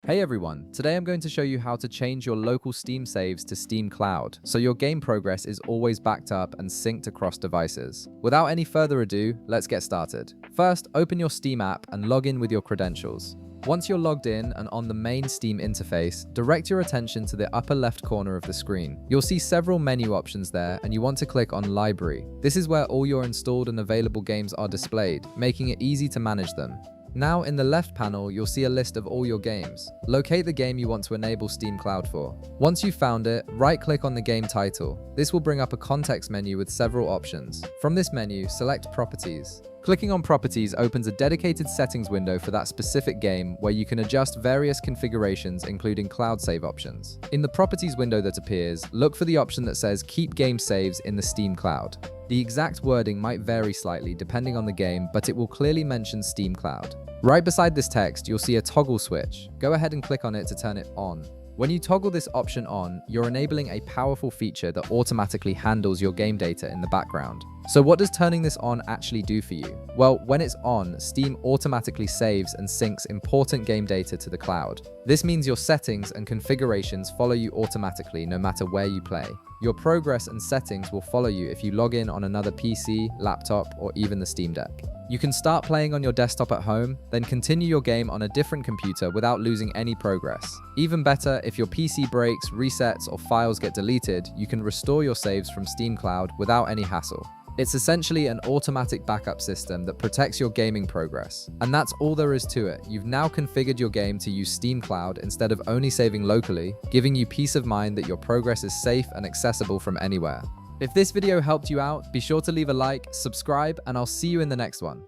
Hey everyone, today I'm going to show you how to change your local Steam saves to Steam Cloud, so your game progress is always backed up and synced across devices. Without any further ado, let's get started. First, open your Steam app and log in with your credentials. Once you're logged in and on the main Steam interface, direct your attention to the upper left corner of the screen. You'll see several menu options there, and you want to click on Library. This is where all your installed and available games are displayed, making it easy to manage them. Now in the left panel, you'll see a list of all your games. Locate the game you want to enable Steam Cloud for. Once you've found it, right-click on the game title. This will bring up a context menu with several options. From this menu, select Properties. Clicking on Properties opens a dedicated settings window for that specific game where you can adjust various configurations including cloud save options. In the Properties window that appears, look for the option that says Keep Game Saves in the Steam Cloud. The exact wording might vary slightly depending on the game, but it will clearly mention Steam Cloud. Right beside this text, you'll see a toggle switch. Go ahead and click on it to turn it on. When you toggle this option on, you're enabling a powerful feature that automatically handles your game data in the background. So what does turning this on actually do for you? Well, when it's on, Steam automatically saves and syncs important game data to the cloud. This means your settings and configurations follow you automatically no matter where you play. Your progress and settings will follow you if you log in on another PC, laptop, or even the Steam Deck. You can start playing on your desktop at home, then continue your game on a different computer without losing any progress. Even better, if your PC breaks, resets, or files get deleted, you can restore your saves from Steam Cloud without any hassle. It's essentially an automatic backup system that protects your gaming progress. And that's all there is to it. You've now configured your game to use Steam Cloud instead of only saving locally, giving you peace of mind that your progress is safe and accessible from anywhere. If this video helped you out, be sure to leave a like, subscribe, and I'll see you in the next one.